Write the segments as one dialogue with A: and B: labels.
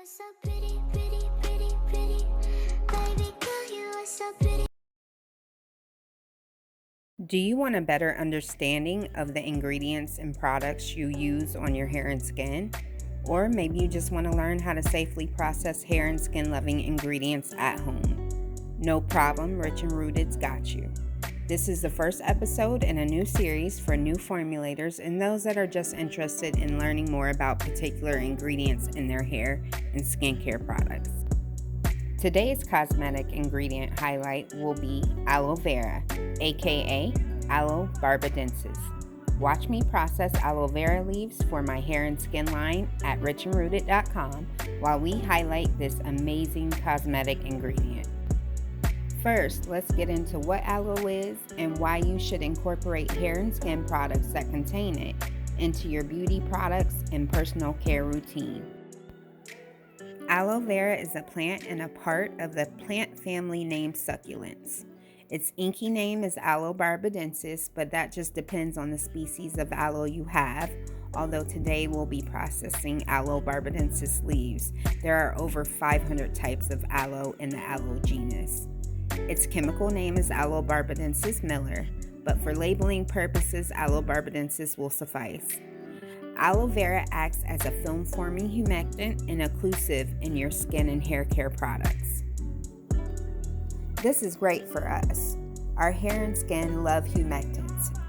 A: are so pretty, pretty, pretty, pretty. Baby girl, you are so pretty.
B: Do you want a better understanding of the ingredients and products you use on your hair and skin? Or maybe you just want to learn how to safely process hair and skin loving ingredients at home. No problem, Rich and Rooted's got you. This is the first episode in a new series for new formulators and those that are just interested in learning more about particular ingredients in their hair and skincare products. Today's cosmetic ingredient highlight will be aloe vera, aka Aloe barbadensis. Watch me process aloe vera leaves for my hair and skin line at richandrooted.com while we highlight this amazing cosmetic ingredient. First, let's get into what aloe is and why you should incorporate hair and skin products that contain it into your beauty products and personal care routine. Aloe vera is a plant and a part of the plant family named succulents. Its inky name is Aloe barbadensis, but that just depends on the species of aloe you have, although today we'll be processing Aloe barbadensis leaves. There are over 500 types of aloe in the aloe genus. Its chemical name is Aloe barbadensis Miller, but for labeling purposes, Aloe barbadensis will suffice. Aloe vera acts as a film-forming humectant and occlusive in your skin and hair care products. This is great for us. Our hair and skin love humectants.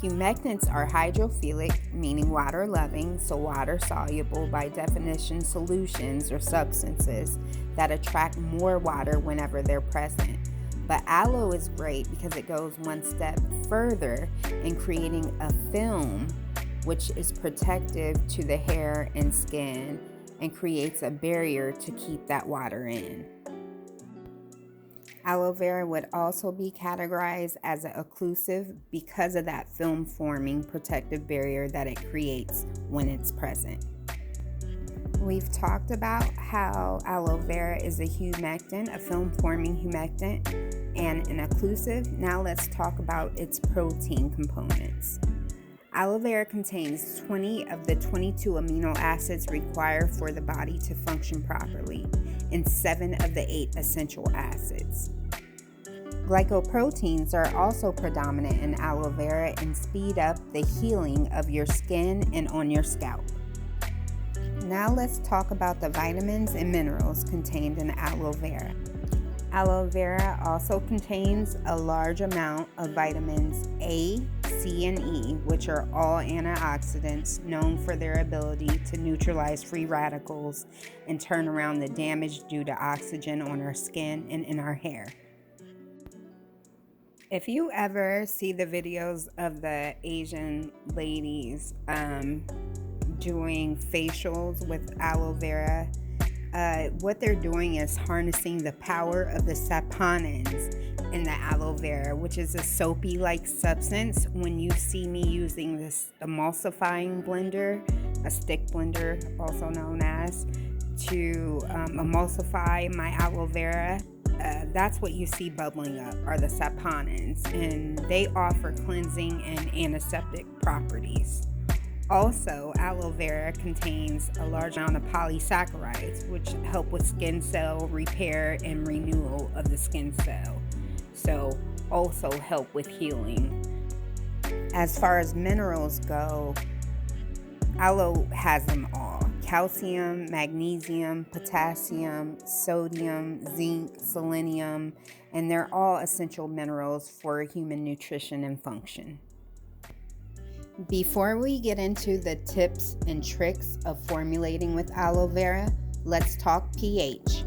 B: Humectants are hydrophilic, meaning water-loving, so water-soluble by definition solutions or substances that attract more water whenever they're present. But aloe is great because it goes one step further in creating a film which is protective to the hair and skin and creates a barrier to keep that water in. Aloe vera would also be categorized as an occlusive because of that film-forming protective barrier that it creates when it's present. We've talked about how aloe vera is a humectant, a film-forming humectant, and an occlusive. Now let's talk about its protein components. Aloe vera contains 20 of the 22 amino acids required for the body to function properly, and 7 of the 8 essential acids. Glycoproteins are also predominant in aloe vera and speed up the healing of your skin and on your scalp. Now let's talk about the vitamins and minerals contained in aloe vera. Aloe vera also contains a large amount of vitamins A, C, and E, which are all antioxidants known for their ability to neutralize free radicals and turn around the damage due to oxygen on our skin and in our hair. If you ever see the videos of the Asian ladies doing facials with aloe vera, what they're doing is harnessing the power of the saponins in the aloe vera, which is a soapy-like substance. When you see me using this emulsifying blender, a stick blender also known as, to emulsify my aloe vera, that's what you see bubbling up are the saponins, and they offer cleansing and antiseptic properties. Also, aloe vera contains a large amount of polysaccharides, which help with skin cell repair and renewal of the skin cell. So, also help with healing. As far as minerals go, aloe has them all. Calcium, magnesium, potassium, sodium, zinc, selenium, and they're all essential minerals for human nutrition and function. Before we get into the tips and tricks of formulating with aloe vera, let's talk pH.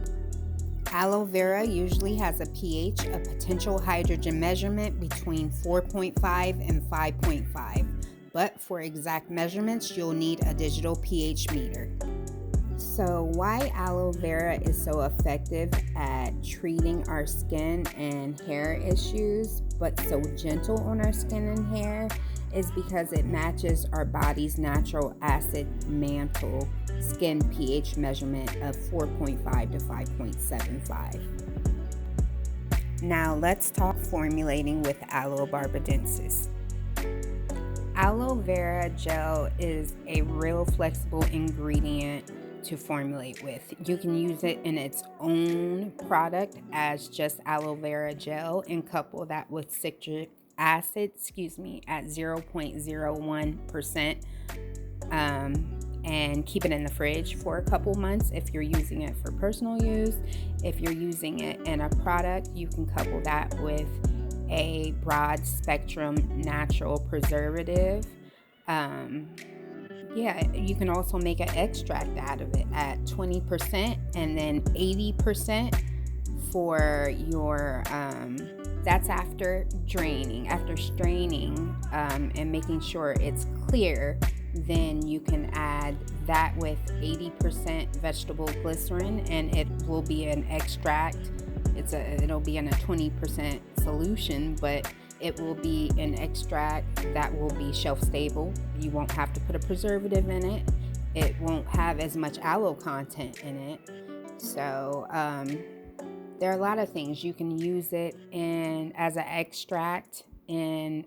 B: Aloe vera usually has a pH, a potential hydrogen measurement, between 4.5 and 5.5. But for exact measurements, you'll need a digital pH meter. So why aloe vera is so effective at treating our skin and hair issues, but so gentle on our skin and hair, is because it matches our body's natural acid mantle skin pH measurement of 4.5 to 5.75. Now let's talk formulating with Aloe barbadensis. Aloe vera gel is a real flexible ingredient to formulate with. You can use it in its own product as just aloe vera gel and couple that with citric acid, at 0.01%, and keep it in the fridge for a couple months if you're using it for personal use. If you're using it in a product, you can couple that with a broad spectrum natural preservative. You can also make an extract out of it at 20% and then 80% for your that's after straining and making sure it's clear. Then you can add that with 80% vegetable glycerin, and it will be an extract. It'll be in a 20% solution, but it will be an extract that will be shelf stable. You won't have to put a preservative in it. It won't have as much aloe content in it. So there are a lot of things you can use it in as an extract in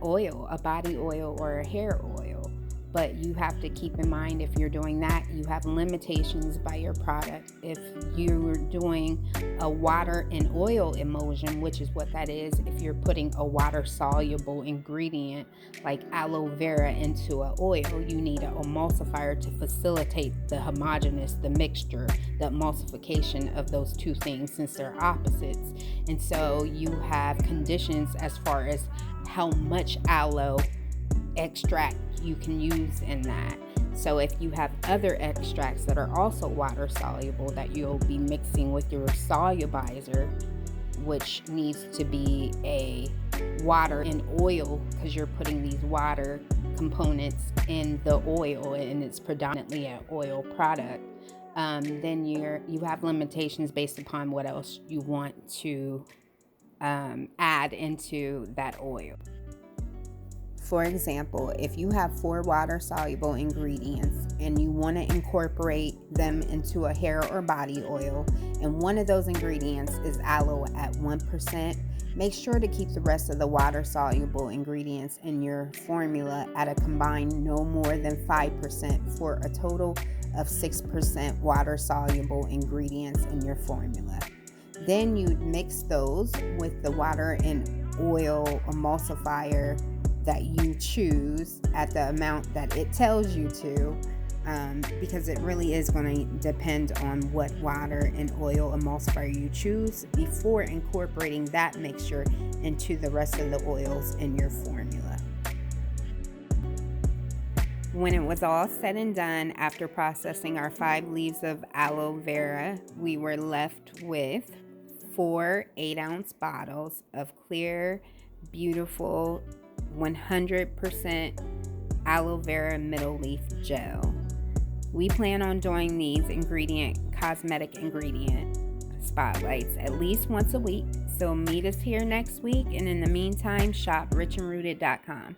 B: oil, a body oil or a hair oil. But you have to keep in mind, if you're doing that, you have limitations by your product. If you're doing a water and oil emulsion, which is what that is, if you're putting a water soluble ingredient like aloe vera into an oil, you need an emulsifier to facilitate the mixture, the emulsification of those two things, since they're opposites. And so you have conditions as far as how much aloe extract you can use in that. So if you have other extracts that are also water soluble that you'll be mixing with your solubilizer, which needs to be a water and oil, because you're putting these water components in the oil and it's predominantly an oil product, then you have limitations based upon what else you want to add into that oil. For example, if you have 4 water-soluble ingredients and you want to incorporate them into a hair or body oil, and one of those ingredients is aloe at 1%, make sure to keep the rest of the water-soluble ingredients in your formula at a combined no more than 5% for a total of 6% water-soluble ingredients in your formula. Then you'd mix those with the water and oil emulsifier that you choose at the amount that it tells you to, because it really is going to depend on what water and oil emulsifier you choose before incorporating that mixture into the rest of the oils in your formula. When it was all said and done, after processing our 5 leaves of aloe vera, we were left with 4 8-ounce bottles of clear, beautiful 100% aloe vera middle leaf gel. We plan on doing these cosmetic ingredient spotlights at least once a week. So meet us here next week, and in the meantime, shop richandrooted.com.